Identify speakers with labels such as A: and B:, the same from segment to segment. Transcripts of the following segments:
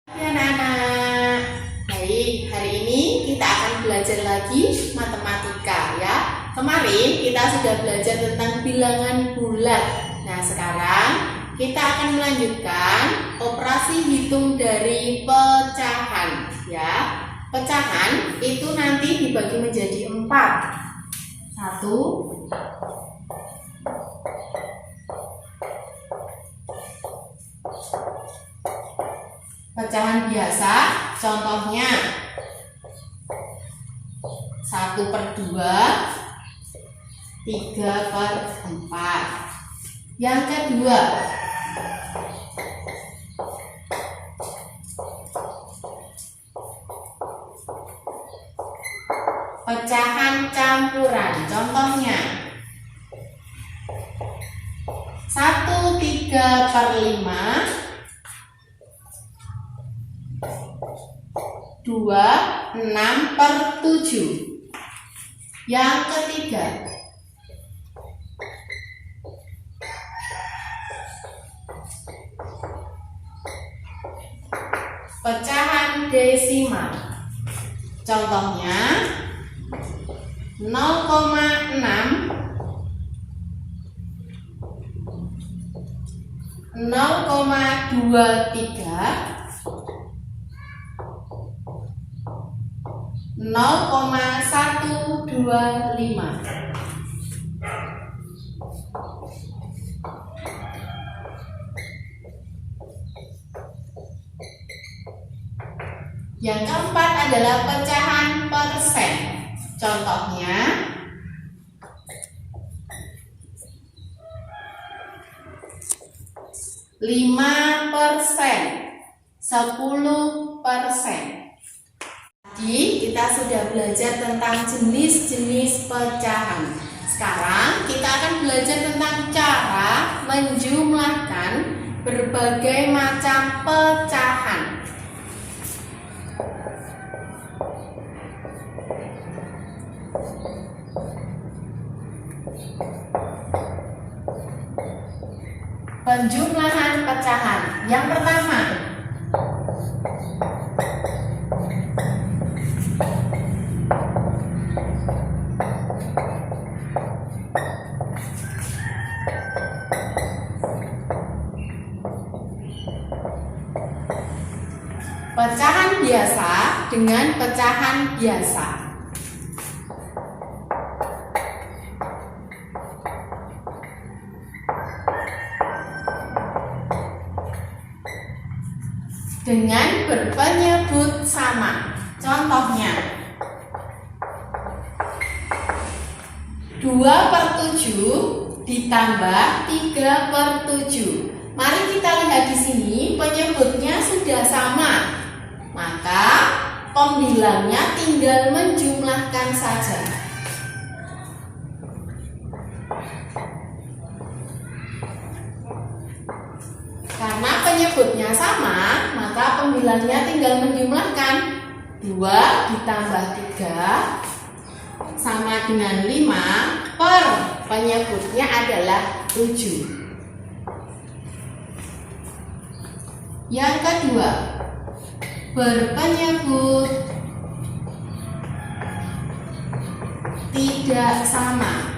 A: Ya anak-anak, baik, hari ini kita akan belajar lagi matematika ya. Kemarin kita sudah belajar tentang bilangan bulat. Nah sekarang kita akan melanjutkan operasi hitung dari pecahan ya. Pecahan itu nanti dibagi menjadi 4. 1, pecahan biasa, contohnya 1/2, 3/4. Yang kedua, pecahan campuran, contohnya 1/3/5, 6/7. Yang ketiga, pecahan desimal, contohnya 0,6, 0,23, 0,125. Yang keempat adalah pecahan persen, contohnya 5%, 10%. Tadi kita sudah belajar tentang jenis-jenis pecahan. Sekarang kita akan belajar tentang cara menjumlahkan berbagai macam pecahan. Penjumlahan pecahan. Yang pertama, pecahan biasa dengan pecahan biasa. Dengan berpenyebut sama, contohnya 2/7 ditambah 3/7. Mari kita lihat di sini penyebutnya sudah sama, maka pembilangnya tinggal menjumlahkan saja. Karena penyebutnya sama, maka pembilangnya tinggal menjumlahkan 2 ditambah 3 sama dengan 5 per penyebutnya adalah 7. Yang kedua, berpenyebut tidak sama.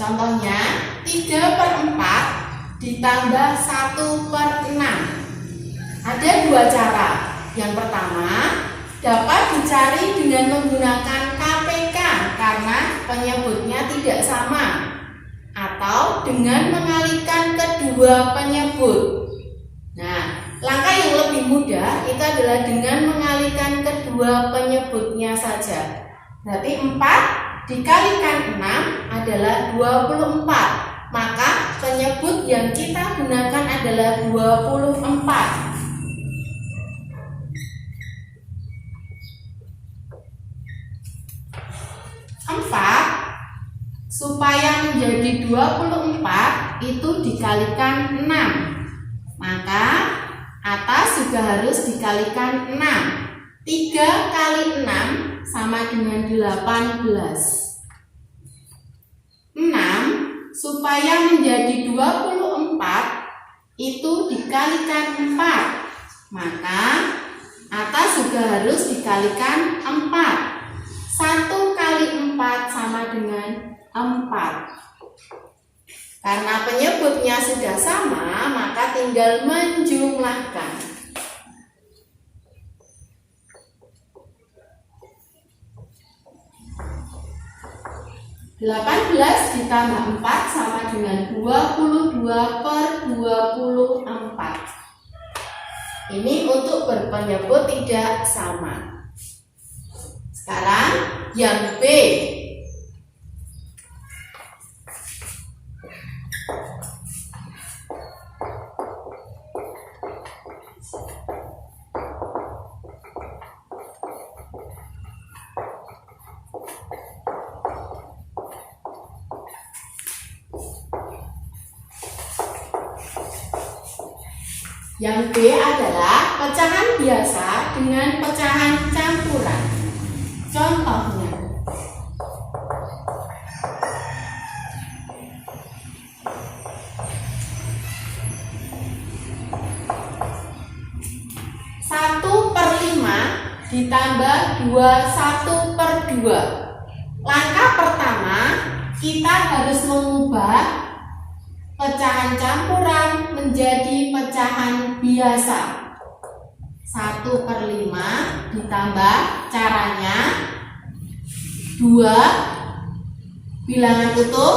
A: Contohnya 3/4 ditambah 1/6. Ada 2 cara. Yang pertama, dapat dicari dengan menggunakan KPK karena penyebutnya tidak sama, atau dengan mengalihkan kedua penyebut. Nah, langkah yang lebih mudah itu adalah dengan mengalihkan kedua penyebutnya saja. Berarti 4 dikalikan 6 adalah 24. Maka penyebut yang kita gunakan adalah 24. 4 supaya menjadi 24 itu dikalikan 6. Maka atas juga harus dikalikan 6. 3 kali 6 sama dengan 18. 6 supaya menjadi 24 itu dikalikan 4. Maka atas juga harus dikalikan 4. 1 kali 4 sama dengan 4. Karena penyebutnya sudah sama, maka tinggal menjumlahkan. 18 ditambah 4 sama dengan 22/24. Ini untuk berpenyebut tidak sama. Sekarang yang B. Yang B adalah pecahan biasa dengan pecahan campuran. Contohnya, satu per 5 ditambah 1/2. Langkah pertama, kita harus mengubah pecahan campuran menjadi pecahan biasa. 1/5 ditambah, caranya 2 bilangan utuh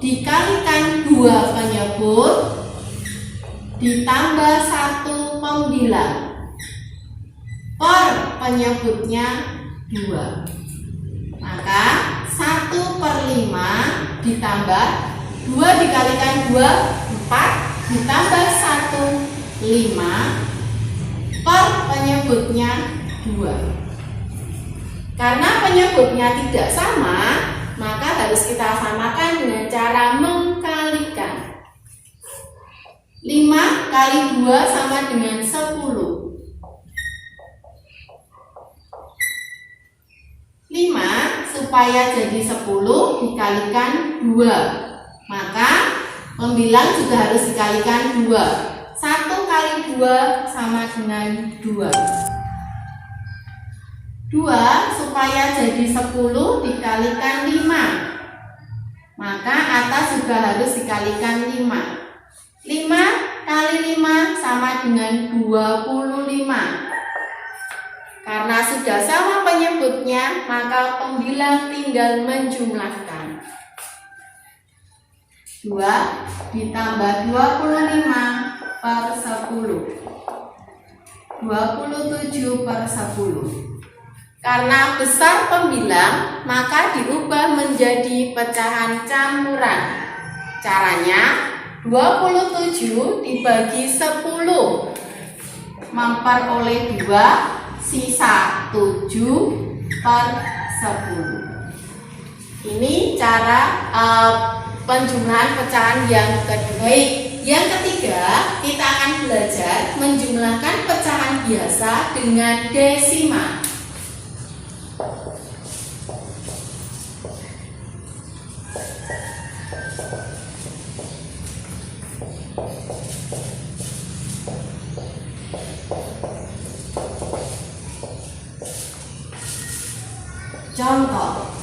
A: dikalikan 2 penyebut ditambah 1 pembilang per penyebutnya 2. Maka 1/5 ditambah 2 dikalikan 2, 4 ditambah 1, 5 per penyebutnya 2. Karena penyebutnya tidak sama, maka harus kita samakan dengan cara mengkalikan. 5 kali 2 sama dengan 10. 5 supaya jadi 10 dikalikan 2. Maka pembilang juga harus dikalikan 2. 1 kali 2 sama dengan 2. 2 supaya jadi 10 dikalikan 5. Maka atas juga harus dikalikan 5. 5 kali 5 sama dengan 25. Karena sudah sama penyebutnya, maka pembilang tinggal menjumlahkan. 2 ditambah 25/10. 27/10. Karena besar pembilang, maka diubah menjadi pecahan campuran. Caranya 27 dibagi 10 memperoleh 2, sisa 7/10. Ini cara penjumlahan pecahan yang kedua. Yang ketiga, kita akan belajar menjumlahkan pecahan biasa dengan desimal. Contoh,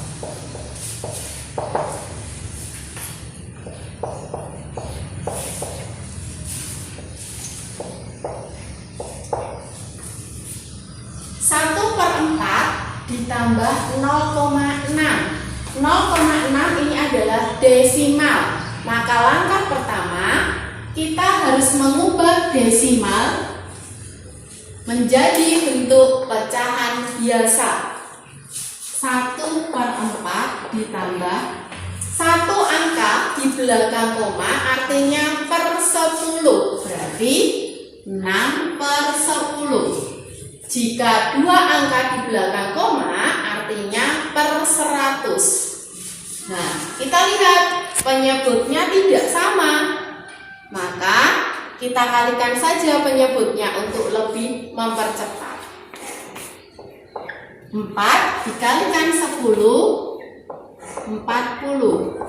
A: ditambah 0,6. 0,6 ini adalah desimal. Maka langkah pertama, kita harus mengubah desimal menjadi bentuk pecahan biasa. 1/4 ditambah 1 angka di belakang koma, artinya per 10, berarti 6/10. Jika 2 angka di belakang koma, artinya per 100. Nah, kita lihat penyebutnya tidak sama, maka kita kalikan saja penyebutnya untuk lebih mempercepat. 4 dikalikan 10, 40.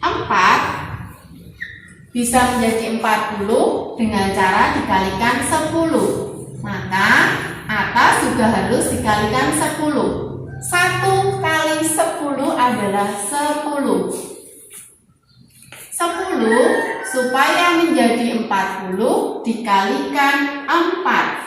A: 4 bisa menjadi 40 dengan cara dikalikan 10. Maka atas juga harus dikalikan 10. 1 kali 10 adalah 10. 10 supaya menjadi 40 dikalikan 4.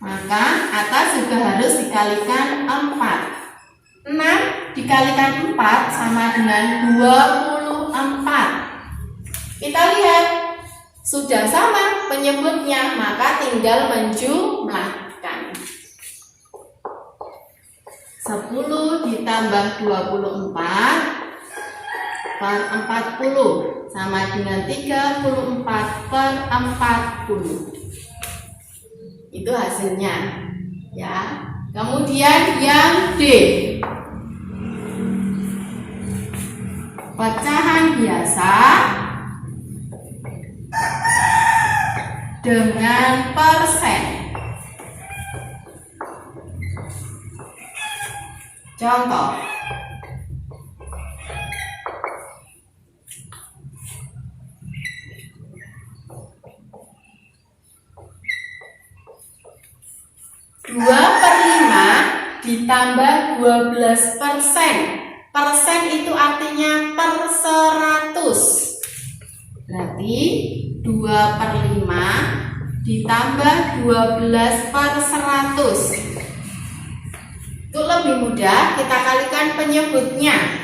A: Maka atas juga harus dikalikan 4. 6 dikalikan 4 sama dengan 24. Kita lihat, sudah sama penyebutnya, maka tinggal menjumlahkan. 10 ditambah 24 per 40 sama dengan 34 per 40. Itu hasilnya, ya. Kemudian yang D, pecahan biasa dengan persen. Contoh, ditambah 12%. Persen itu artinya per 100. Berarti 2/5 ditambah 12/100. Untuk lebih mudah, kita kalikan penyebutnya.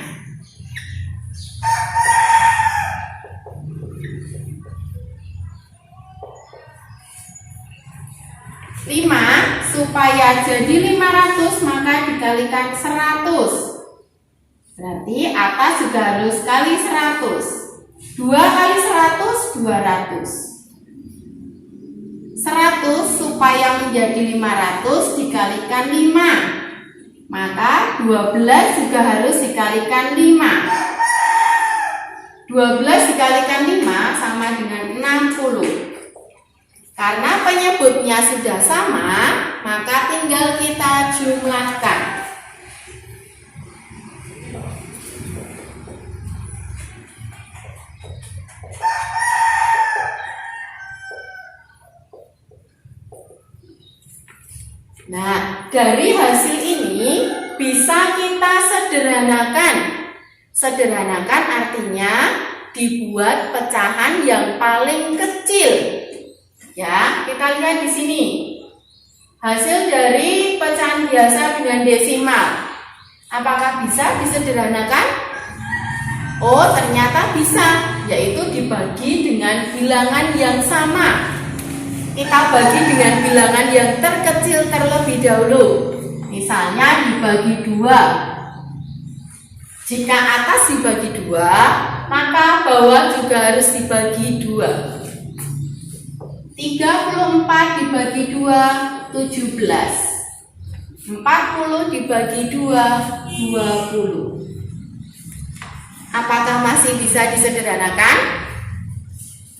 A: 5 supaya jadi 500 maka dikalikan 100. Berarti atas juga harus kali 100. 2 kali 100 200. 100 supaya menjadi 500 dikalikan 5. Maka 12 juga harus dikalikan 5. 12 dikalikan 5 sama dengan 60. Karena penyebutnya sudah sama, maka tinggal kita jumlahkan. Nah, dari hasil ini bisa kita sederhanakan. Sederhanakan artinya dibuat pecahan yang paling kecil. Ya, kita lihat di sini. Hasil dari pecahan biasa dengan desimal. Apakah bisa disederhanakan? Oh, ternyata bisa, yaitu dibagi dengan bilangan yang sama. Kita bagi dengan bilangan yang terkecil terlebih dahulu. Misalnya dibagi 2. Jika atas dibagi 2, maka bawah juga harus dibagi 2. 34 dibagi 2, 17. 40 dibagi 2, 20. Apakah masih bisa disederhanakan?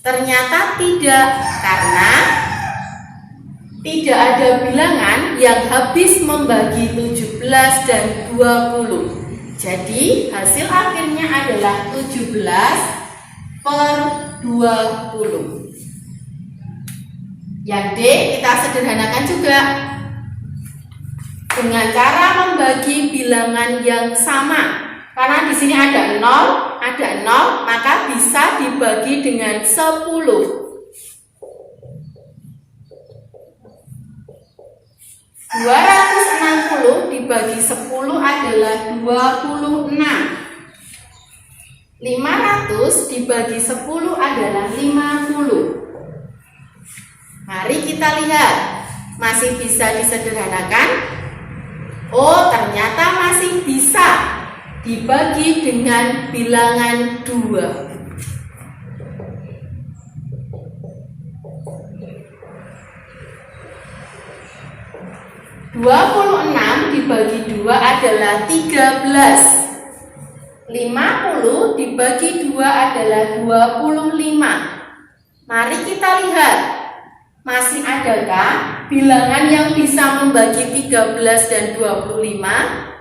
A: Ternyata tidak, karena tidak ada bilangan yang habis membagi 17 dan 20. Jadi hasil akhirnya adalah 17/20. Yang D kita sederhanakan juga dengan cara membagi bilangan yang sama. Karena di sini ada 0, maka bisa dibagi dengan 10. 260 dibagi 10 adalah 26. 500 dibagi 10 adalah 50. Mari kita lihat, masih bisa disederhanakan? Oh, ternyata masih bisa dibagi dengan bilangan 2. 26 dibagi 2 adalah 13. 50 dibagi 2 adalah 25. Mari kita lihat, masih adakah bilangan yang bisa membagi 13 dan 25?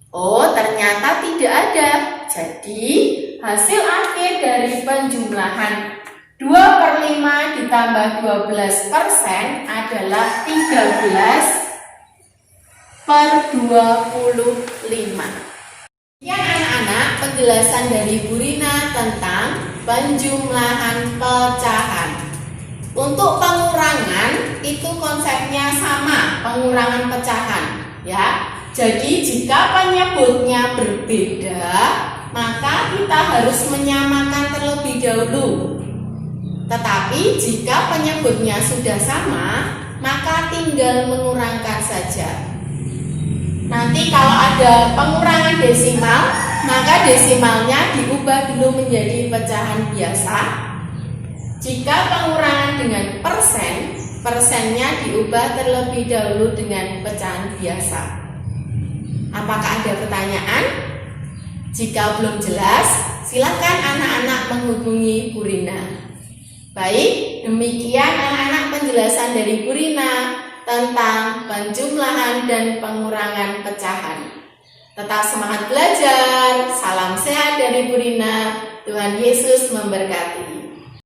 A: Oh, ternyata tidak ada. Jadi, hasil akhir dari penjumlahan 2/5 ditambah 12% adalah 13/25. Sekian anak-anak penjelasan dari Bu Rina tentang penjumlahan pecahan. Untuk pengurangan itu konsepnya sama, pengurangan pecahan ya. Jadi jika penyebutnya berbeda, maka kita harus menyamakan terlebih dahulu. Tetapi jika penyebutnya sudah sama, maka tinggal mengurangkan saja. Nanti kalau ada pengurangan desimal, maka desimalnya diubah dulu menjadi pecahan biasa. Jika pengurangan dengan persen, persennya diubah terlebih dahulu dengan pecahan biasa. Apakah ada pertanyaan? Jika belum jelas, silakan anak-anak menghubungi Bu Rina. Baik, demikian anak-anak penjelasan dari Bu Rina tentang penjumlahan dan pengurangan pecahan. Tetap semangat belajar. Salam sehat dari Bu Rina. Tuhan Yesus memberkati.